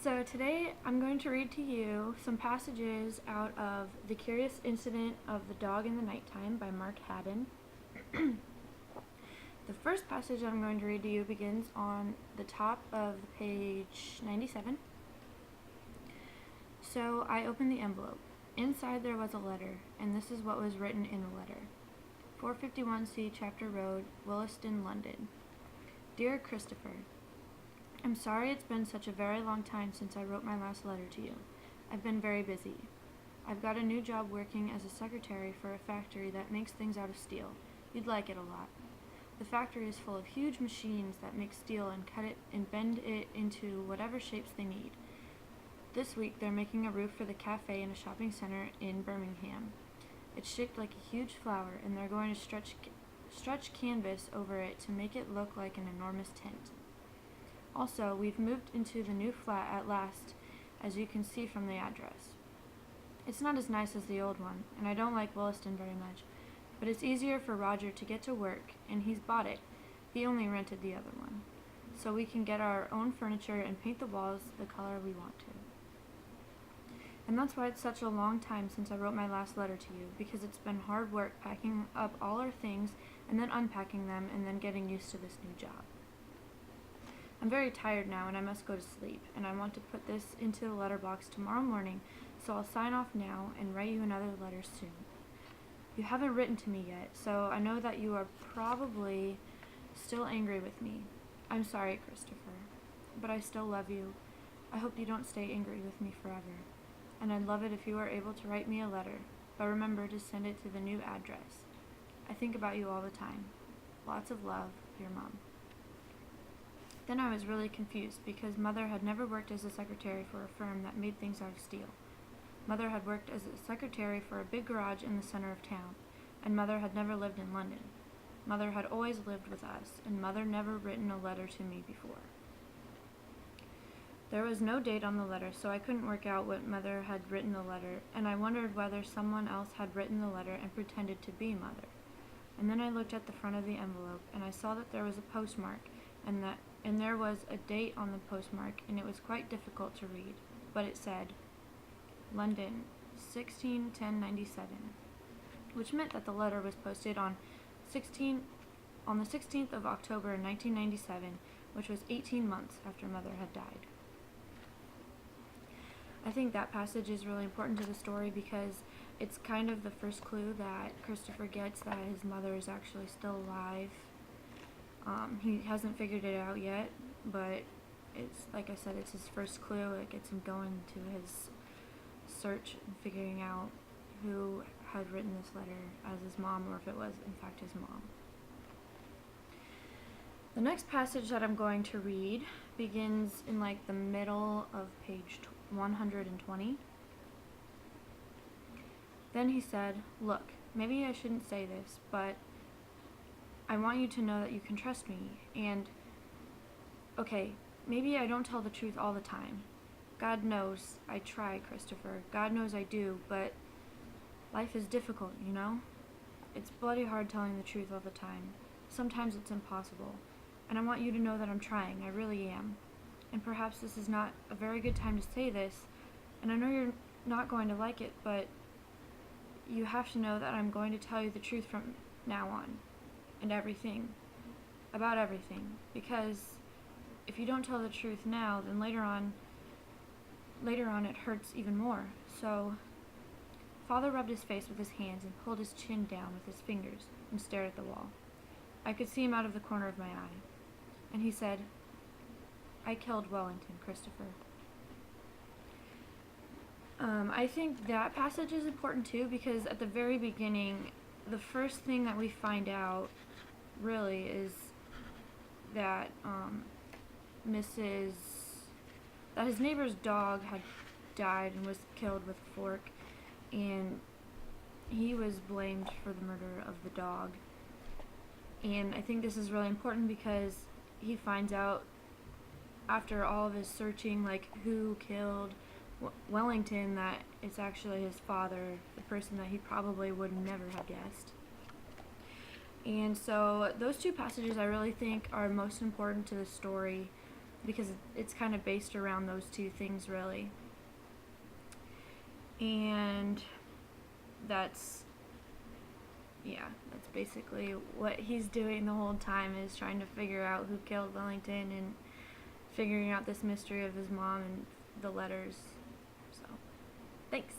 So today I'm going to read to you some passages out of The Curious Incident of the Dog in the Nighttime by Mark Haddon. The first passage I'm going to read to you begins on the top of page 97. So I opened the envelope. Inside there was a letter, and this is what was written in the letter. 451C Chapter Road, Williston, London. Dear Christopher, I'm sorry it's been such a very long time since I wrote my last letter to you. I've been very busy. I've got a new job working as a secretary for a factory that makes things out of steel. You'd like it a lot. The factory is full of huge machines that make steel and cut it and bend it into whatever shapes they need. This week they're making a roof for the cafe in a shopping center in Birmingham. It's shaped like a huge flower, and they're going to stretch canvas over it to make it look like an enormous tent. Also, we've moved into the new flat at last, as you can see from the address. It's not as nice as the old one, and I don't like Williston very much, but it's easier for Roger to get to work, and he's bought it. He only rented the other one. So we can get our own furniture and paint the walls the color we want to. And that's why it's such a long time since I wrote my last letter to you, because it's been hard work packing up all our things and then unpacking them and then getting used to this new job. I'm very tired now and I must go to sleep, and I want to put this into the letterbox tomorrow morning, so I'll sign off now and write you another letter soon. You haven't written to me yet, so I know that you are probably still angry with me. I'm sorry, Christopher, but I still love you. I hope you don't stay angry with me forever, and I'd love it if you were able to write me a letter, but remember to send it to the new address. I think about you all the time. Lots of love, your mom. Then I was really confused, because Mother had never worked as a secretary for a firm that made things out of steel. Mother had worked as a secretary for a big garage in the center of town, and Mother had never lived in London. Mother had always lived with us, and Mother never written a letter to me before. There was no date on the letter, so I couldn't work out what Mother had written the letter, and I wondered whether someone else had written the letter and pretended to be Mother. And then I looked at the front of the envelope, and I saw that there was a postmark, and there was a date on the postmark, and it was quite difficult to read, but it said, London, 16/10/97, which meant that the letter was posted on the 16th of October 1997, which was 18 months after Mother had died. I think that passage is really important to the story because it's kind of the first clue that Christopher gets that his mother is actually still alive. He hasn't figured it out yet, but it's, like I said, it's his first clue. It gets him going to his search and figuring out who had written this letter as his mom, or if it was in fact his mom. The next passage that I'm going to read begins in like the middle of page 120. Then he said, "Look, maybe I shouldn't say this, but I want you to know that you can trust me, and, okay, maybe I don't tell the truth all the time. God knows I try, Christopher. God knows I do, but life is difficult, you know? It's bloody hard telling the truth all the time. Sometimes it's impossible, and I want you to know that I'm trying. I really am. And perhaps this is not a very good time to say this, and I know you're not going to like it, but you have to know that I'm going to tell you the truth from now on. And everything, about everything, because if you don't tell the truth now, then later on it hurts even more." So Father rubbed his face with his hands and pulled his chin down with his fingers and stared at the wall. I could see him out of the corner of my eye, and he said, "I killed Wellington, Christopher." I think that passage is important too, because at the very beginning, the first thing that we find out really is that that his neighbor's dog had died and was killed with a fork, and he was blamed for the murder of the dog. And I think this is really important because he finds out after all of his searching, like who killed Wellington, that it's actually his father, the person that he probably would never have guessed. And so those two passages I really think are most important to the story. because it's kind of based around those two things, really. And that's basically what he's doing the whole time, is trying to figure out who killed Wellington and figuring out this mystery of his mom and the letters. So, thanks.